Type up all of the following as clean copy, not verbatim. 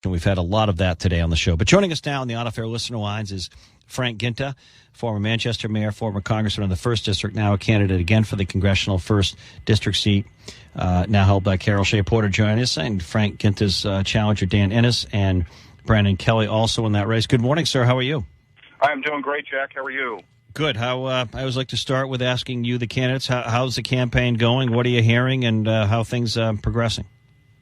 And we've had a lot of that today on the show. But joining us now on the On Air listener lines is Frank Guinta, former Manchester mayor, former congressman in the 1st District, now a candidate again for the congressional 1st District seat, now held by Carol Shea Porter. Joining us, and Frank Guinta's challenger, Dan Innes, and Brandon Kelly also in that race. Good morning, sir. How are you? I'm doing great, Jack. How are you? Good. I always like to start with asking you, the candidates, how's the campaign going? What are you hearing, and how things progressing?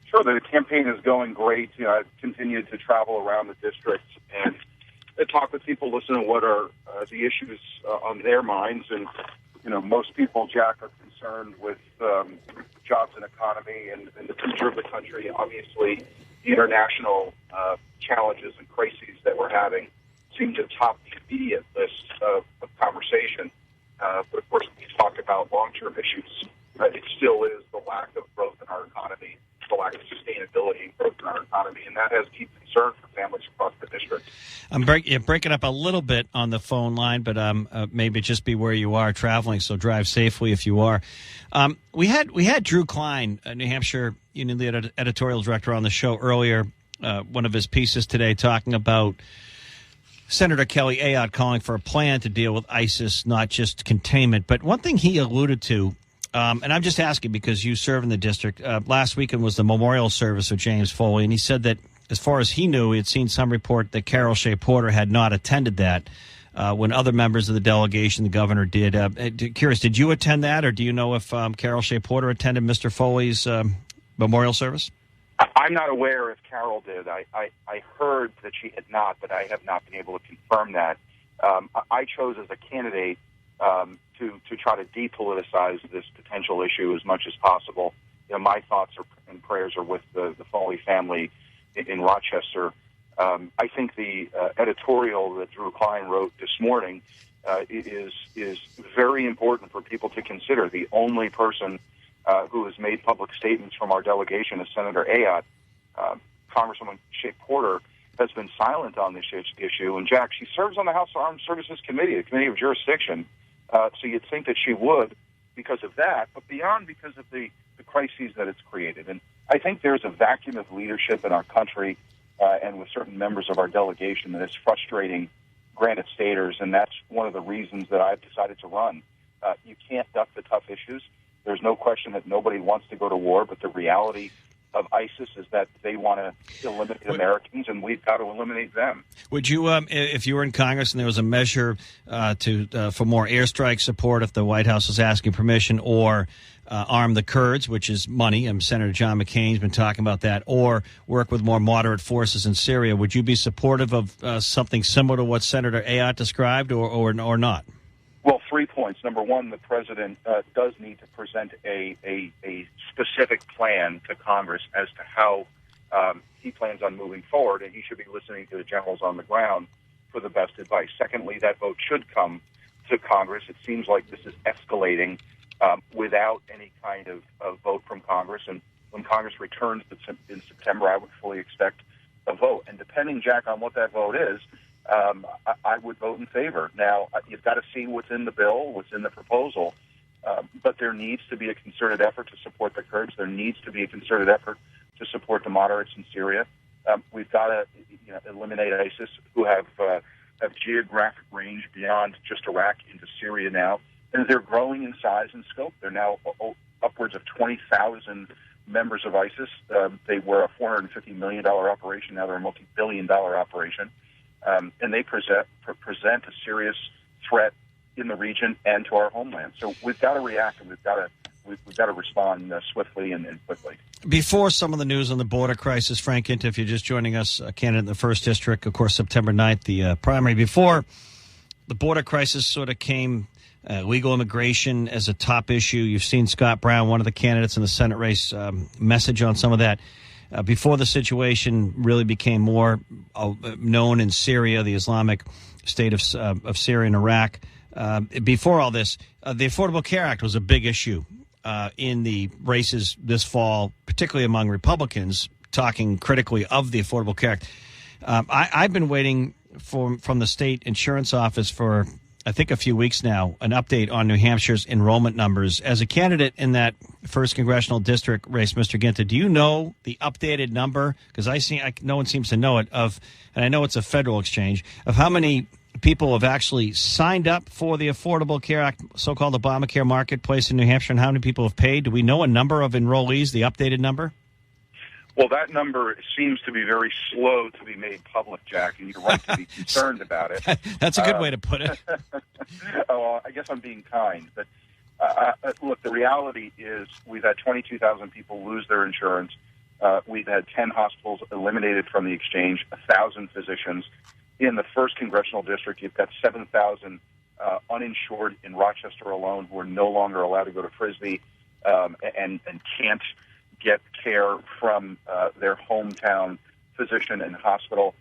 Sure, the campaign is going great. I've continued to travel around the district and talk with people, listen to what are the issues on their minds. And, most people, Jack, are concerned with jobs and economy and the future of the country. Obviously, the international challenges and crises that we're having seem to top the immediate list of conversation. But, of course, when you talk about long-term issues, it still is the lack of growth in our economy, the lack of sustainability and growth in our economy, and that has deep concern for families across the district. I'm breaking up a little bit on the phone line, but maybe just be where you are traveling, so drive safely if you are. We had Drew Klein, New Hampshire Union Leader editorial director, on the show earlier, one of his pieces today, talking about Senator Kelly Ayotte calling for a plan to deal with ISIS, not just containment. But one thing he alluded to, and I'm just asking because you serve in the district, last weekend was the memorial service of James Foley, and he said that as far as he knew, he had seen some report that Carol Shea Porter had not attended that when other members of the delegation, the governor, did. Curious, did you attend that, or do you know if Carol Shea Porter attended Mr. Foley's memorial service? I'm not aware if Carol did. I heard that she had not, but I have not been able to confirm that. I chose as a candidate to try to depoliticize this potential issue as much as possible. My thoughts and prayers are with the Foley family in Rochester. I think the editorial that Drew Klein wrote this morning is very important for people to consider. The only person who has made public statements from our delegation is Senator Ayotte. Congresswoman Shea Porter has been silent on this issue. And, Jack, she serves on the House Armed Services Committee, the Committee of Jurisdiction. So you'd think that she would because of that, but beyond because of the crises that it's created. And I think there's a vacuum of leadership in our country and with certain members of our delegation that is frustrating Granite Staters, and that's one of the reasons that I've decided to run. You can't duck the tough issues. There's no question that nobody wants to go to war, but the reality of ISIS is that they want to eliminate Americans, and we've got to eliminate them. Would you, if you were in Congress and there was a measure for more airstrike support, if the White House was asking permission, or arm the Kurds, which is money, and Senator John McCain's been talking about that, or work with more moderate forces in Syria, would you be supportive of something similar to what Senator Ayotte described, or not? Well, 3 points. Number one, the president does need to present a specific plan to Congress as to how he plans on moving forward, and he should be listening to the generals on the ground for the best advice. Secondly, that vote should come to Congress. It seems like this is escalating without any kind of vote from Congress, and when Congress returns in September, I would fully expect a vote. And depending, Jack, on what that vote is, I would vote in favor. Now, you've got to see what's in the bill, what's in the proposal, but there needs to be a concerted effort to support the Kurds. There needs to be a concerted effort to support the moderates in Syria. We've got to eliminate ISIS, who have geographic range beyond just Iraq into Syria now, and they're growing in size and scope. They're now upwards of 20,000 members of ISIS. They were a $450 million operation. Now they're a multi-billion-dollar operation. And they present a serious threat in the region and to our homeland. So we've got to react, and we've got to respond swiftly and quickly. Before some of the news on the border crisis, Frank Guinta, if you're just joining us, a candidate in the 1st District, of course, September 9th, the primary. Before the border crisis sort of came, legal immigration as a top issue. You've seen Scott Brown, one of the candidates in the Senate race, message on some of that. Before the situation really became more known in Syria, the Islamic State of Syria and Iraq, before all this, the Affordable Care Act was a big issue in the races this fall, particularly among Republicans, talking critically of the Affordable Care Act. I've been waiting from the state insurance office for I think, a few weeks now, an update on New Hampshire's enrollment numbers. As a candidate in that first congressional district race, Mr. Guinta, do you know the updated number? Because no one seems to know it, and I know it's a federal exchange, of how many people have actually signed up for the Affordable Care Act, so-called Obamacare marketplace in New Hampshire, and how many people have paid? Do we know a number of enrollees, the updated number? Well, that number seems to be very slow to be made public, Jack, and you're right to be concerned about it. That's a good way to put it. I guess I'm being kind. But look, the reality is we've had 22,000 people lose their insurance. We've had 10 hospitals eliminated from the exchange, 1,000 physicians. In the first congressional district, you've got 7,000 uninsured in Rochester alone who are no longer allowed to go to Frisbee and can't get care from their hometown physician and hospital.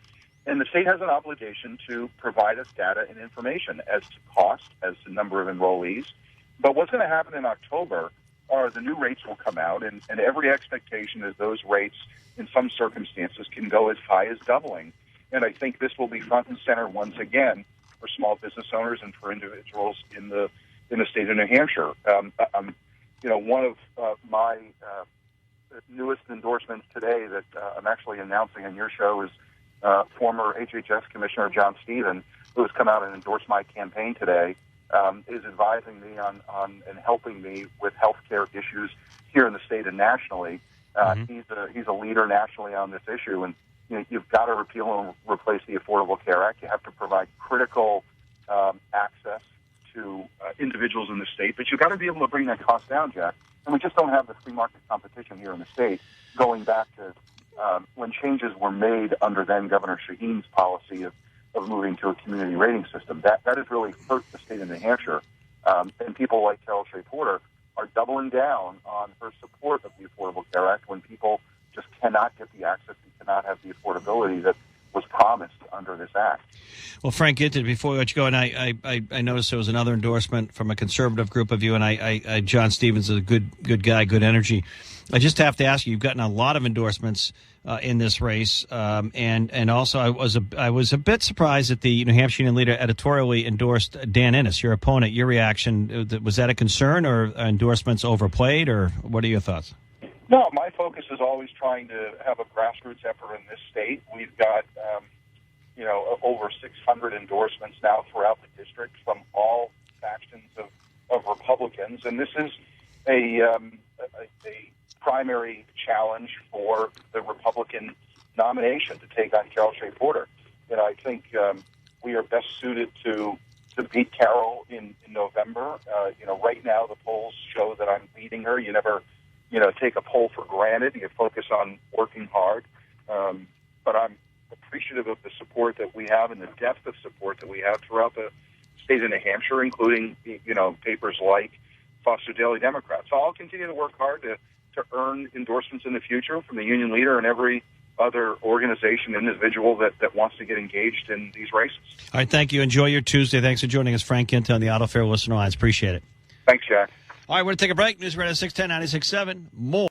And the state has an obligation to provide us data and information as to cost, as to number of enrollees. But what's going to happen in October are the new rates will come out, and every expectation is those rates, in some circumstances, can go as high as doubling. And I think this will be front and center once again for small business owners and for individuals in the state of New Hampshire. One of my newest endorsements today that I'm actually announcing on your show is former HHS Commissioner John Stephen, who has come out and endorsed my campaign today, is advising me on and helping me with healthcare issues here in the state and nationally. He's a leader nationally on this issue, and you've got to repeal and replace the Affordable Care Act. You have to provide critical access to individuals in the state, but you've got to be able to bring that cost down, Jack. And we just don't have the free market competition here in the state, going back to when changes were made under then Governor Shaheen's policy of moving to a community rating system. That has really hurt the state of New Hampshire. And people like Carol Shea Porter are doubling down on her support of the Affordable Care Act when people just cannot get the access and cannot have the affordability that was promised under this act. Well, Frank Guinta, before we let you go, and I noticed there was another endorsement from a conservative group of you, and John Stevens is a good guy, good energy. I just have to ask you, you've gotten a lot of endorsements in this race, and also I was a bit surprised that the New Hampshire Union Leader editorially endorsed Dan Innes, your opponent. Your reaction, was that a concern, or endorsements overplayed, or what are your thoughts? No, my focus is always trying to have a grassroots effort in this state. We've got, over 600 endorsements now throughout the district from all factions of Republicans, and this is a primary challenge for the Republican nomination to take on Carol Shea Porter. I think we are best suited to beat Carol in November. Right now the polls show that I'm beating her. You never take a poll for granted. You focus on working hard. But I'm appreciative of the support that we have and the depth of support that we have throughout the state of New Hampshire, including, papers like Foster Daily Democrat. So I'll continue to work hard to earn endorsements in the future from the union leader and every other organization, individual that wants to get engaged in these races. All right, thank you. Enjoy your Tuesday. Thanks for joining us, Frank Guinta, on the Auto Fair Listener Lines. Appreciate it. Thanks, Jack. All right, we're going to take a break. News Radio 610 96.7. More.